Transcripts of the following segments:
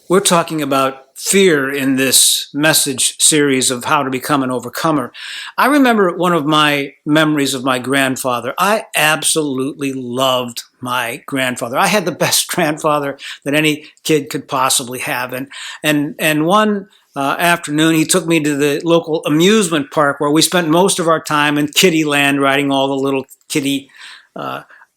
We're talking about fear in this message series of how to become an overcomer. I remember one of my memories of my grandfather. I absolutely loved my grandfather. I had the best grandfather that any kid could possibly have. And one afternoon, he took me to the local amusement park where we spent most of our time in kiddie land, riding all the little kiddie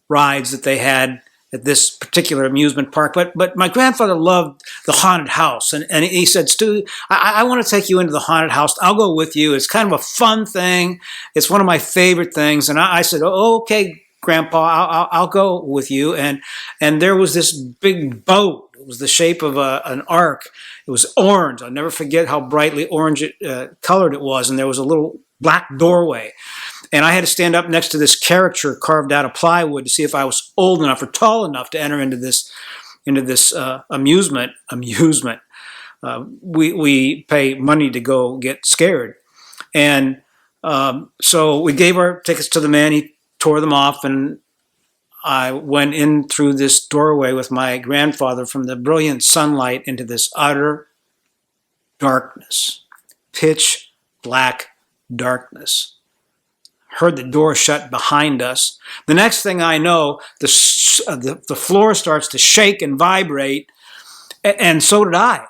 rides that they had at this particular amusement park. But my grandfather loved the haunted house. And he said, Stu, I want to take you into the haunted house. I'll go with you. It's kind of a fun thing. It's one of my favorite things. And I said, oh, okay, Grandpa, I'll go with you. And there was this big boat. It was the shape of an arc. It was orange. I'll never forget how brightly orange colored it was. And there was a little black doorway. And I had to stand up next to this caricature carved out of plywood to see if I was old enough or tall enough to enter into this amusement. We pay money to go get scared, and so we gave our tickets to the man. He tore them off, and I went in through this doorway with my grandfather from the brilliant sunlight into this utter darkness, pitch black darkness. Heard the door shut behind us. The next thing I know, the floor starts to shake and vibrate, and so did I.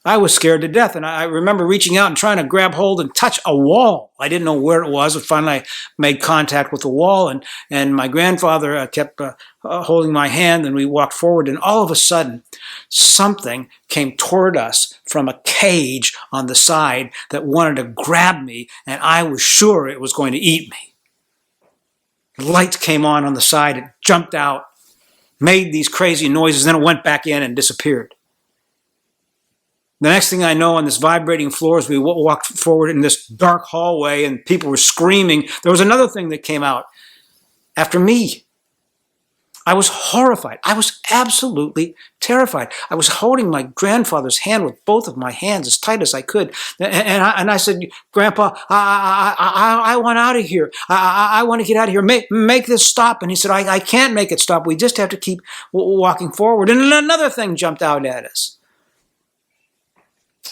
I was scared to death, and I remember reaching out and trying to grab hold and touch a wall. I didn't know where it was, but finally I made contact with the wall, and my grandfather kept holding my hand, and we walked forward, and all of a sudden, something came toward us from a cage on the side that wanted to grab me, and I was sure it was going to eat me. The lights came on the side, it jumped out, made these crazy noises, then it went back in and disappeared. The next thing I know, on this vibrating floor, as we walked forward in this dark hallway and people were screaming, there was another thing that came out after me. I was horrified. I was absolutely terrified. I was holding my grandfather's hand with both of my hands as tight as I could. And I said, Grandpa, I want out of here. I want to get out of here. Make this stop. And he said, I can't make it stop. We just have to keep walking forward. And another thing jumped out at us.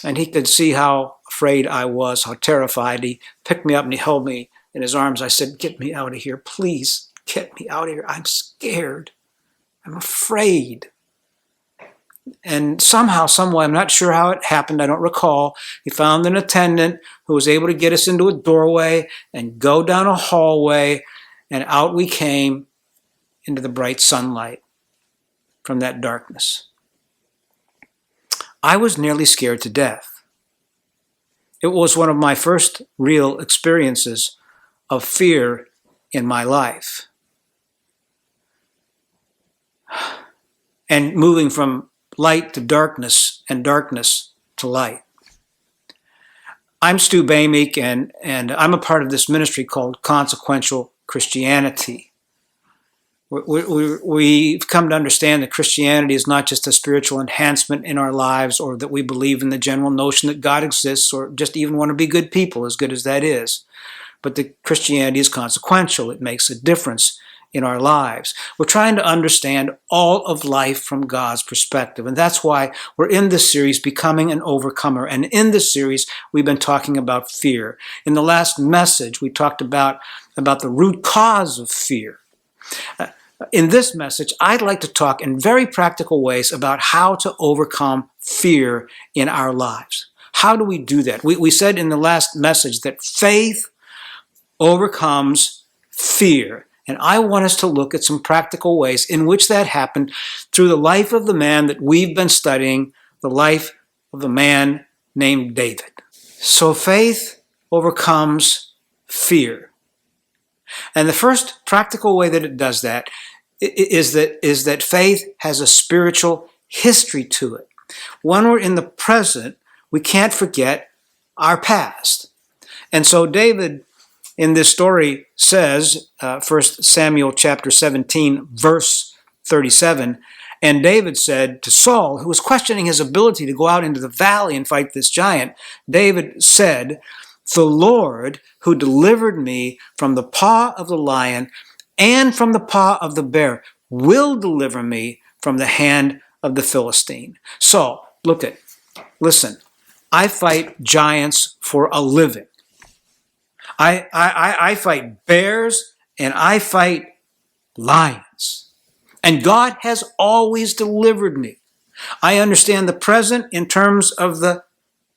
And he could see how afraid I was, how terrified. He picked me up and he held me in his arms. I said, get me out of here, please. Get me out of here. I'm scared. I'm afraid. And somehow, someway, I'm not sure how it happened. I don't recall. He found an attendant who was able to get us into a doorway and go down a hallway. And out we came into the bright sunlight from that darkness. I was nearly scared to death. It was one of my first real experiences of fear in my life. And moving from light to darkness and darkness to light. I'm Stu Boehmig, and I'm a part of this ministry called Consequential Christianity. We've come to understand that Christianity is not just a spiritual enhancement in our lives, or that we believe in the general notion that God exists, or just even want to be good people, as good as that is. But that Christianity is consequential. It makes a difference in our lives. We're trying to understand all of life from God's perspective. And that's why we're in this series, Becoming an Overcomer. And in this series, we've been talking about fear. In the last message, we talked about the root cause of fear. In this message, I'd like to talk in very practical ways about how to overcome fear in our lives. How do we do that? We said in the last message that faith overcomes fear. And I want us to look at some practical ways in which that happened through the life of the man that we've been studying, the life of the man named David. So faith overcomes fear. And the first practical way that it does that is that faith has a spiritual history to it. When we're in the present, we can't forget our past. And so David, in this story, says, 1 Samuel chapter 17, verse 37, and David said to Saul, who was questioning his ability to go out into the valley and fight this giant, David said, the Lord who delivered me from the paw of the lion and from the paw of the bear will deliver me from the hand of the Philistine. So Listen, I fight giants for a living. I fight bears and I fight lions. And God has always delivered me. I understand the present in terms of the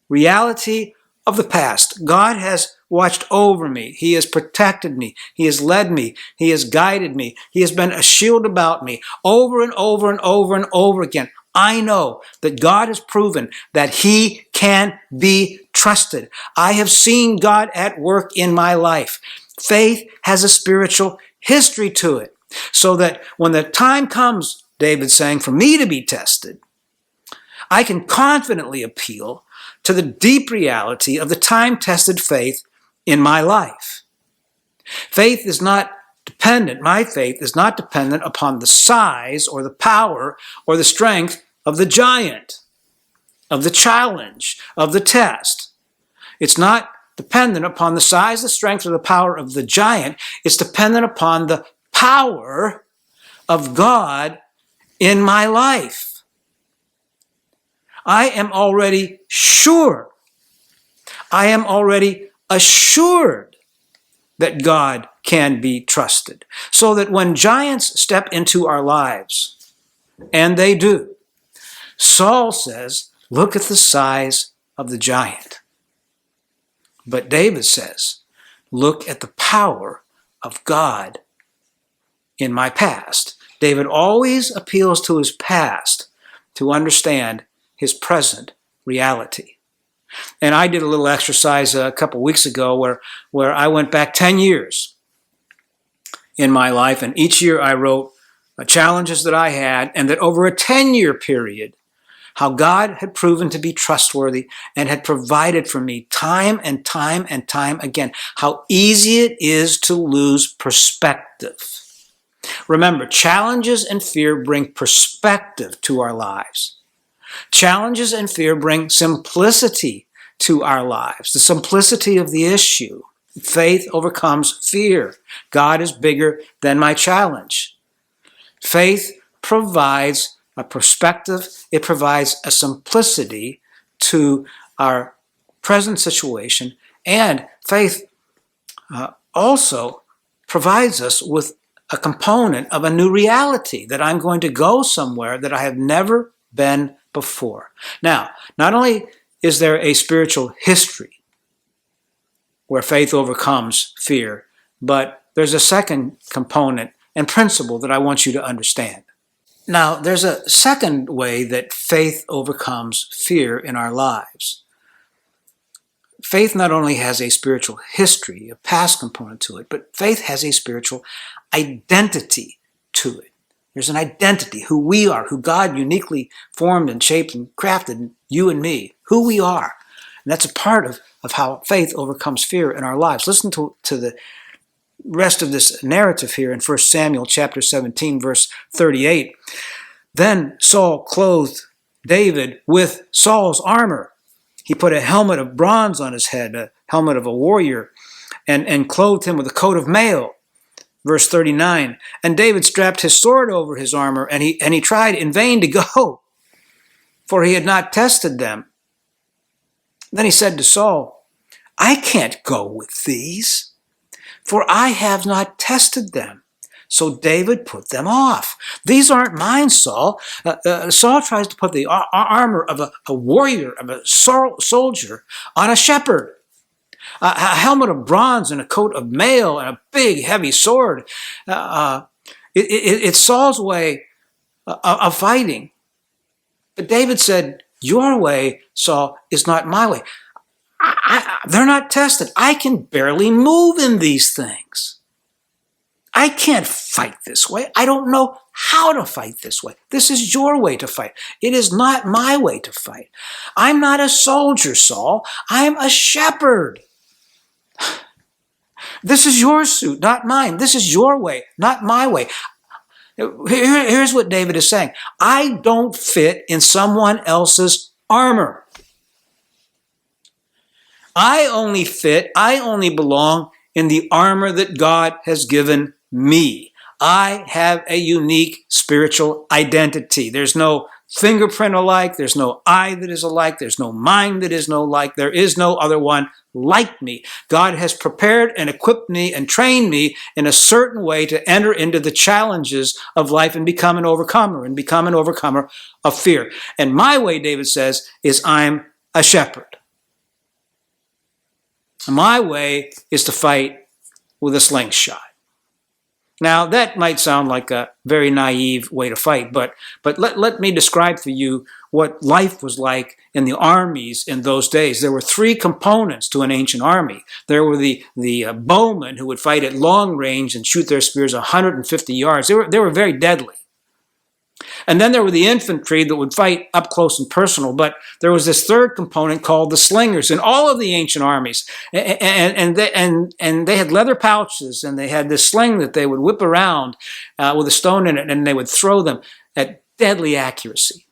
reality of the past. God has watched over me. He has protected me. He has led me. He has guided me. He has been a shield about me over and over and over and over again. I know that God has proven that He can be trusted. I have seen God at work in my life. Faith has a spiritual history to it, so that when the time comes, David's saying, for me to be tested, I can confidently appeal to the deep reality of the time-tested faith in my life. My faith is not dependent upon the size or the power or the strength of the giant, of the challenge, of the test. It's not dependent upon the size, the strength, or the power of the giant. It's dependent upon the power of God in my life. I am already sure. I am already assured that God can be trusted. So that when giants step into our lives, and they do, Saul says, look at the size of the giant. But David says, look at the power of God in my past. David always appeals to his past to understand his present reality. And I did a little exercise a couple weeks ago where I went back 10 years in my life, and each year I wrote challenges that I had, and that over a 10-year period, how God had proven to be trustworthy and had provided for me time and time and time again. How easy it is to lose perspective. Remember, challenges and fear bring perspective to our lives. Challenges and fear bring simplicity to our lives, the simplicity of the issue. Faith overcomes fear. God is bigger than my challenge. Faith provides a perspective. It provides a simplicity to our present situation. And faith also provides us with a component of a new reality, that I'm going to go somewhere that I have never been before. Now, not only is there a spiritual history where faith overcomes fear, but there's a second component and principle that I want you to understand. Now, there's a second way that faith overcomes fear in our lives. Faith not only has a spiritual history, a past component to it, but faith has a spiritual identity to it. There's an identity, who we are, who God uniquely formed and shaped and crafted, you and me, who we are. And that's a part of how faith overcomes fear in our lives. Listen to the rest of this narrative here in 1 Samuel chapter 17, verse 38. Then Saul clothed David with Saul's armor. He put a helmet of bronze on his head, a helmet of a warrior, and clothed him with a coat of mail. Verse 39, and David strapped his sword over his armor, and he tried in vain to go, for he had not tested them. Then he said to Saul, I can't go with these, for I have not tested them. So David put them off. These aren't mine, Saul. Saul tries to put the armor of a warrior, of a soldier, on a shepherd. A helmet of bronze and a coat of mail and a big, heavy sword. It's Saul's way of fighting. But David said, your way, Saul, is not my way. They're not tested. I can barely move in these things. I can't fight this way. I don't know how to fight this way. This is your way to fight. It is not my way to fight. I'm not a soldier, Saul. I'm a shepherd. This is your suit, not mine. This is your way, not my way. Here's what David is saying. I don't fit in someone else's armor. I only belong in the armor that God has given me. I have a unique spiritual identity. There's no fingerprint alike. There's no eye that is alike. There's no mind that is no like. There is no other one like me. God has prepared and equipped me and trained me in a certain way to enter into the challenges of life and become an overcomer of fear. And my way, David says, is I'm a shepherd. My way is to fight with a slingshot. Now, that might sound like a very naive way to fight, but let me describe for you what life was like in the armies in those days. There were three components to an ancient army. There were the bowmen who would fight at long range and shoot their spears 150 yards. They were very deadly. And then there were the infantry that would fight up close and personal, but there was this third component called the slingers in all of the ancient armies. And they had leather pouches, and they had this sling that they would whip around with a stone in it, and they would throw them at deadly accuracy.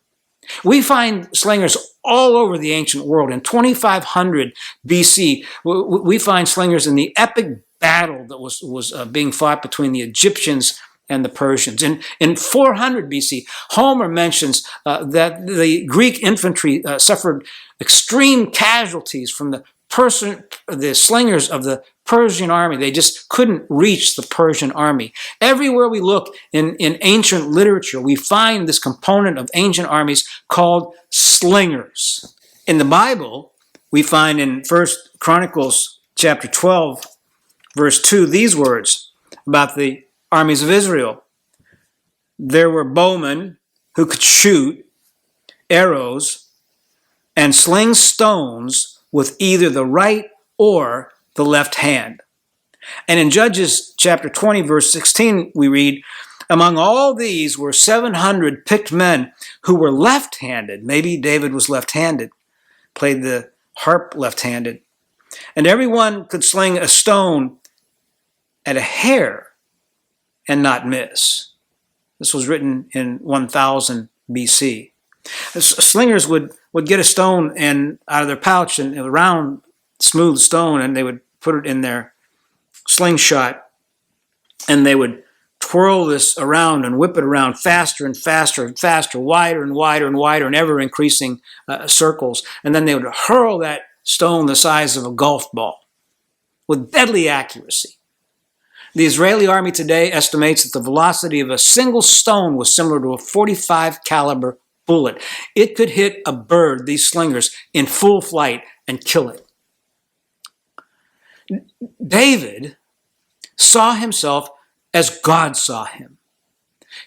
We find slingers all over the ancient world. In 2500 BC, we find slingers in the epic battle that was being fought between the Egyptians and the Persians. In 400 BC, Homer mentions that the Greek infantry suffered extreme casualties from the slingers of the Persian army. They just couldn't reach the Persian army. Everywhere we look in ancient literature, we find this component of ancient armies called slingers. In the Bible, we find in 1 Chronicles chapter 12, verse 2, these words about the armies of Israel. There were bowmen who could shoot arrows and sling stones with either the right or the left hand. And in Judges chapter 20, verse 16, we read, among all these were 700 picked men who were left-handed. Maybe David was left-handed, played the harp left-handed. And everyone could sling a stone at a hair and not miss. This was written in 1000 BC. Slingers would get a stone out of their pouch, and a round, smooth stone, and they would put it in their slingshot, and they would twirl this around and whip it around faster and faster and faster, wider and wider and wider, in ever increasing circles. And then they would hurl that stone the size of a golf ball with deadly accuracy. The Israeli army today estimates that the velocity of a single stone was similar to a .45 caliber bullet. It could hit a bird, these slingers, in full flight and kill it. David saw himself as God saw him.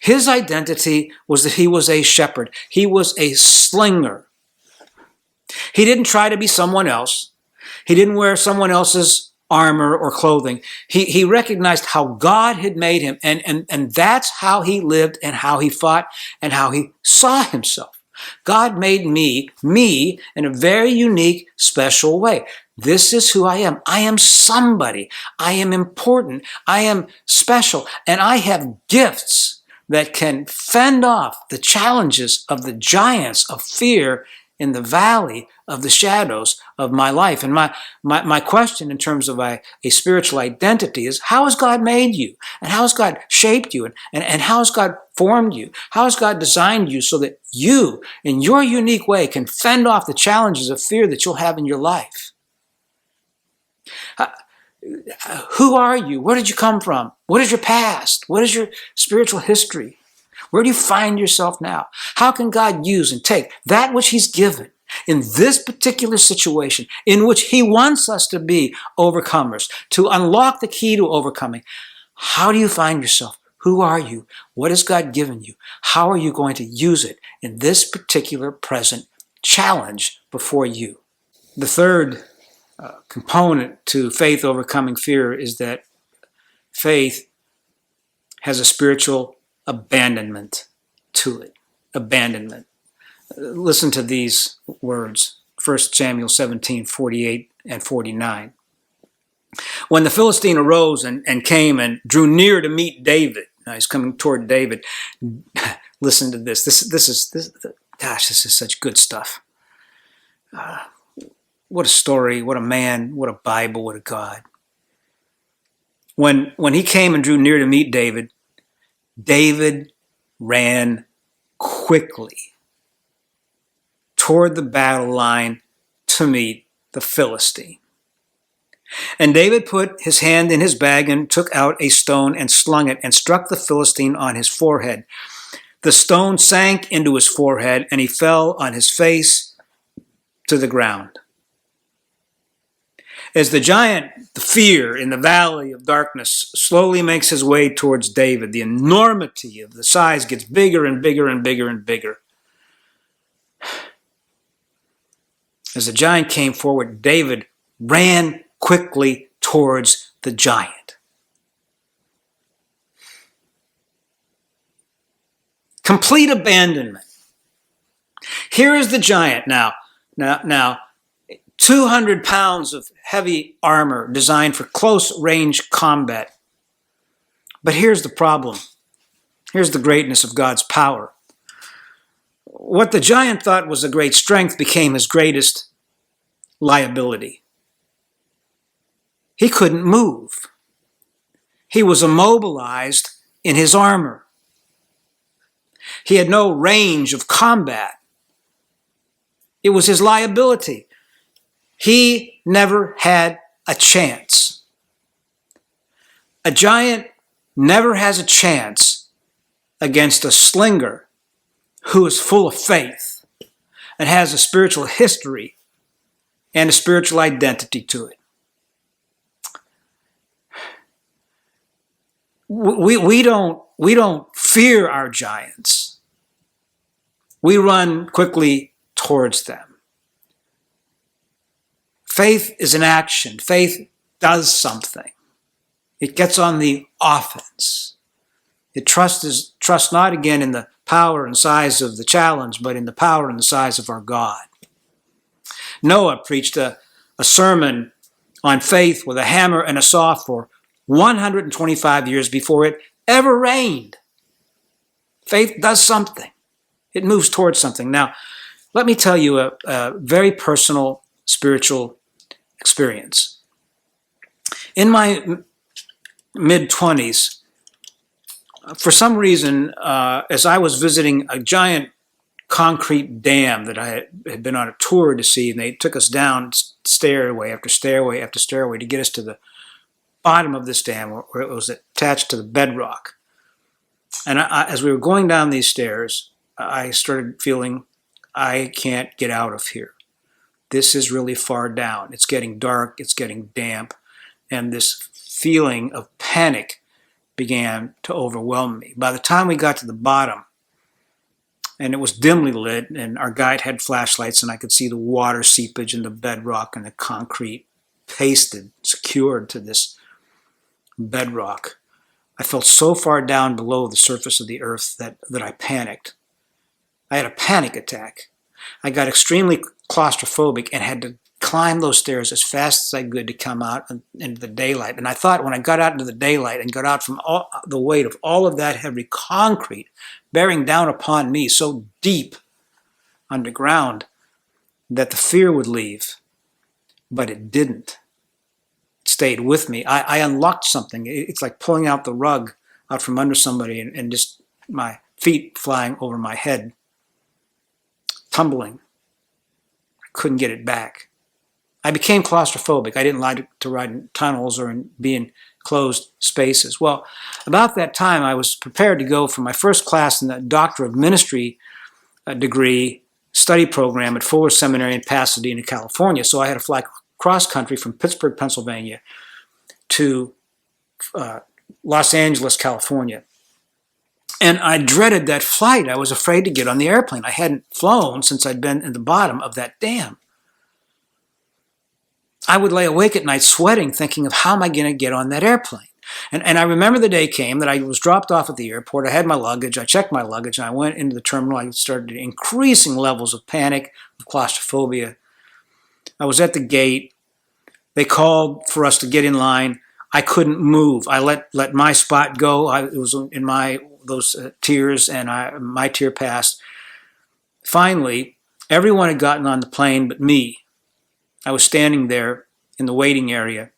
His identity was that he was a shepherd. He was a slinger. He didn't try to be someone else. He didn't wear someone else's armor or clothing. He recognized how God had made him, and that's how he lived and how he fought and how he saw himself. God made me in a very unique, special way. This is who I am. I am somebody. I am important. I am special. And I have gifts that can fend off the challenges of the giants of fear in the valley of the shadows of my life. And my question in terms of a spiritual identity is, how has God made you? And how has God shaped you? And how has God formed you? How has God designed you so that you, in your unique way, can fend off the challenges of fear that you'll have in your life? Who are you? Where did you come from? What is your past? What is your spiritual history? Where do you find yourself now? How can God use and take that which He's given in this particular situation in which He wants us to be overcomers, to unlock the key to overcoming? How do you find yourself? Who are you? What has God given you? How are you going to use it in this particular present challenge before you? The third component to faith overcoming fear is that faith has a spiritual abandonment to it. Abandonment. Listen to these words. 1 Samuel 17:48 and 49. When the Philistine arose and came and drew near to meet David, now he's coming toward David. Listen to this. This is such good stuff. What a story, what a man, what a Bible, what a God. When he came and drew near to meet David, David ran quickly toward the battle line to meet the Philistine. And David put his hand in his bag and took out a stone and slung it and struck the Philistine on his forehead. The stone sank into his forehead and he fell on his face to the ground. As the giant, the fear in the valley of darkness, slowly makes his way towards David, the enormity of the size gets bigger and bigger and bigger and bigger. As the giant came forward, David ran quickly towards the giant. Complete abandonment. Here is the giant now, 200 pounds of heavy armor designed for close-range combat. But here's the problem. Here's the greatness of God's power. What the giant thought was a great strength became his greatest liability. He couldn't move. He was immobilized in his armor. He had no range of combat. It was his liability. He never had a chance. A giant never has a chance against a slinger who is full of faith and has a spiritual history and a spiritual identity to it. We don't fear our giants. We run quickly towards them. Faith is an action. Faith does something. It gets on the offense. It trusts not again in the power and size of the challenge, but in the power and the size of our God. Noah preached a sermon on faith with a hammer and a saw for 125 years before it ever rained. Faith does something. It moves towards something. Now, let me tell you a very personal spiritual experience. In my mid-20s, for some reason, as I was visiting a giant concrete dam that I had been on a tour to see, and they took us down stairway after stairway after stairway to get us to the bottom of this dam where it was attached to the bedrock. And as we were going down these stairs, I started feeling, I can't get out of here. This is really far down. It's getting dark, it's getting damp, and this feeling of panic began to overwhelm me. By the time we got to the bottom, and it was dimly lit, and our guide had flashlights, and I could see the water seepage in the bedrock and the concrete pasted, secured to this bedrock. I felt so far down below the surface of the earth that I panicked. I had a panic attack. I got extremely claustrophobic and had to climb those stairs as fast as I could to come out into the daylight. And I thought when I got out into the daylight and got out from all the weight of all of that heavy concrete bearing down upon me so deep underground that the fear would leave. But it didn't. It stayed with me. I unlocked something. It's like pulling out the rug out from under somebody and just my feet flying over my head, tumbling. I couldn't get it back. I became claustrophobic. I didn't like to ride in tunnels or be in closed spaces. Well, about that time, I was prepared to go for my first class in the Doctor of Ministry degree study program at Fuller Seminary in Pasadena, California. So I had to fly cross country from Pittsburgh, Pennsylvania to Los Angeles, California. And I dreaded that flight. I was afraid to get on the airplane. I hadn't flown since I'd been in the bottom of that dam. I would lay awake at night sweating, thinking of how am I going to get on that airplane? And I remember the day came that I was dropped off at the airport. I had my luggage. I checked my luggage, and I went into the terminal. I started increasing levels of panic, of claustrophobia. I was at the gate. They called for us to get in line. I couldn't move. I let my spot go. It was in those tiers, and my tier passed. Finally, everyone had gotten on the plane but me. I was standing there in the waiting area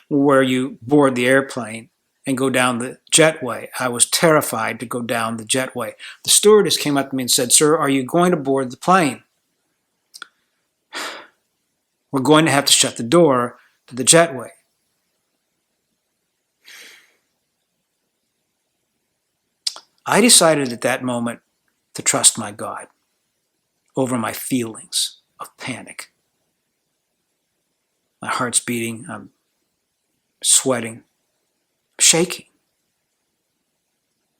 where you board the airplane and go down the jetway. I was terrified to go down the jetway. The stewardess came up to me and said, "Sir, are you going to board the plane?" We're going to have to shut the door to the jetway. I decided at that moment to trust my God over my feelings of panic. My heart's beating, I'm sweating, shaking.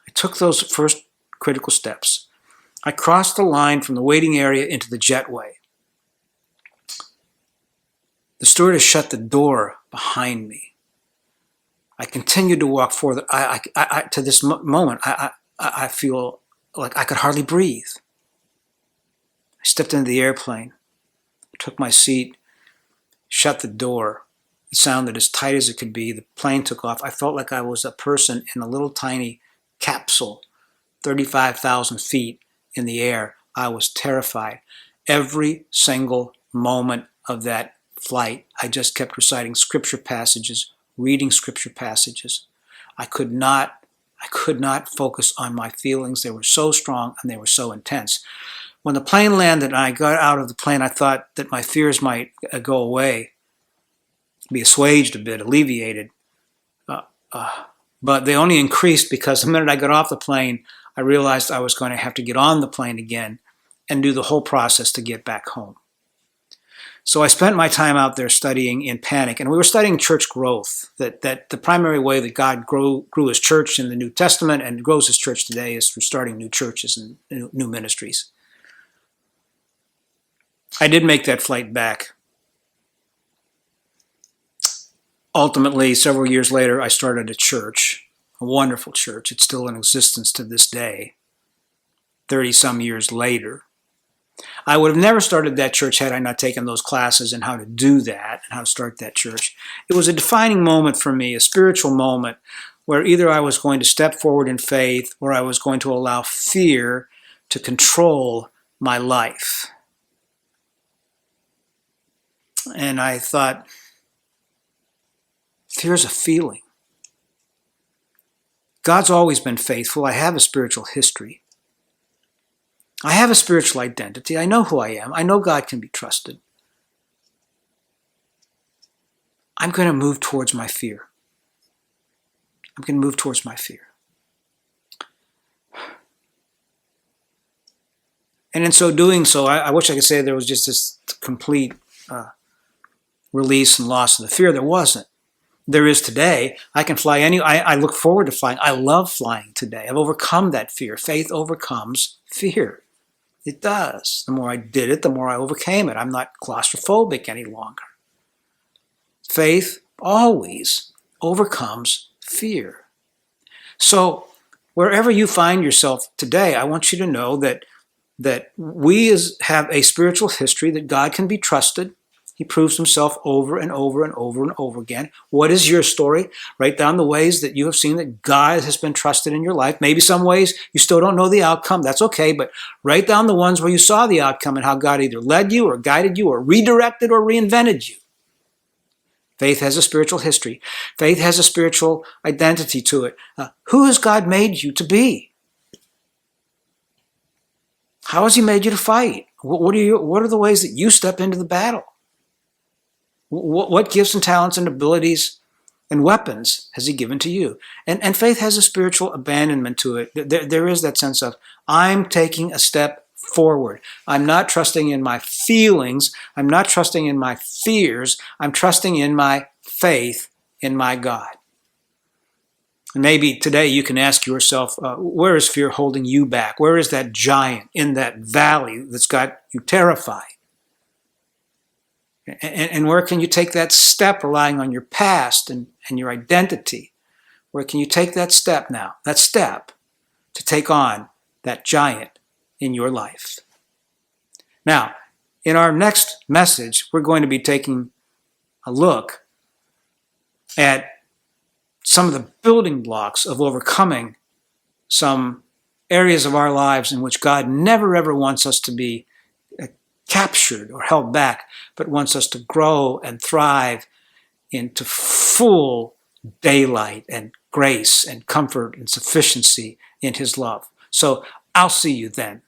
I took those first critical steps. I crossed the line from the waiting area into the jetway. The stewardess shut the door behind me. I continued to walk forward. To this moment, I feel like I could hardly breathe. I stepped into the airplane, took my seat, shut the door. It sounded as tight as it could be. The plane took off. I felt like I was a person in a little tiny capsule, 35,000 feet in the air. I was terrified. Every single moment of that flight, I just kept reciting scripture passages, reading scripture passages. I could not focus on my feelings. They were so strong and they were so intense. When the plane landed and I got out of the plane, I thought that my fears might go away, be assuaged a bit, alleviated. But they only increased because the minute I got off the plane, I realized I was going to have to get on the plane again and do the whole process to get back home. So I spent my time out there studying in panic, and we were studying church growth, that the primary way that God grew his church in the New Testament and grows his church today is through starting new churches and new ministries. I did make that flight back. Ultimately, several years later, I started a church, a wonderful church. It's still in existence to this day, 30-some years later. I would have never started that church had I not taken those classes in how to do that and how to start that church. It was a defining moment for me, a spiritual moment, where either I was going to step forward in faith or I was going to allow fear to control my life. And I thought, fear's a feeling. God's always been faithful. I have a spiritual history. I have a spiritual identity. I know who I am. I know God can be trusted. I'm going to move towards my fear. I'm going to move towards my fear. And in so doing so, I wish I could say there was just this complete release and loss of the fear. There wasn't. There is today. I can fly I look forward to flying. I love flying today. I've overcome that fear. Faith overcomes fear. It does. The more I did it, the more I overcame it. I'm not claustrophobic any longer. Faith always overcomes fear. So wherever you find yourself today, I want you to know that we have a spiritual history, that God can be trusted. He proves himself over and over and over and over again. What is your story? Write down the ways that you have seen that God has been trusted in your life. Maybe some ways you still don't know the outcome. That's okay, but write down the ones where you saw the outcome and how God either led you or guided you or redirected or reinvented you. Faith has a spiritual history. Faith has a spiritual identity to it. Who has God made you to be? How has he made you to fight? What are the ways that you step into the battle? What gifts and talents and abilities and weapons has he given to you? And faith has a spiritual abandonment to it. There is that sense of, I'm taking a step forward. I'm not trusting in my feelings. I'm not trusting in my fears. I'm trusting in my faith in my God. And maybe today you can ask yourself, where is fear holding you back? Where is that giant in that valley that's got you terrified? And where can you take that step relying on your past and your identity? Where can you take that step now, that step to take on that giant in your life? Now, in our next message, we're going to be taking a look at some of the building blocks of overcoming some areas of our lives in which God never ever wants us to be captured or held back, but wants us to grow and thrive into full daylight and grace and comfort and sufficiency in his love. So I'll see you then.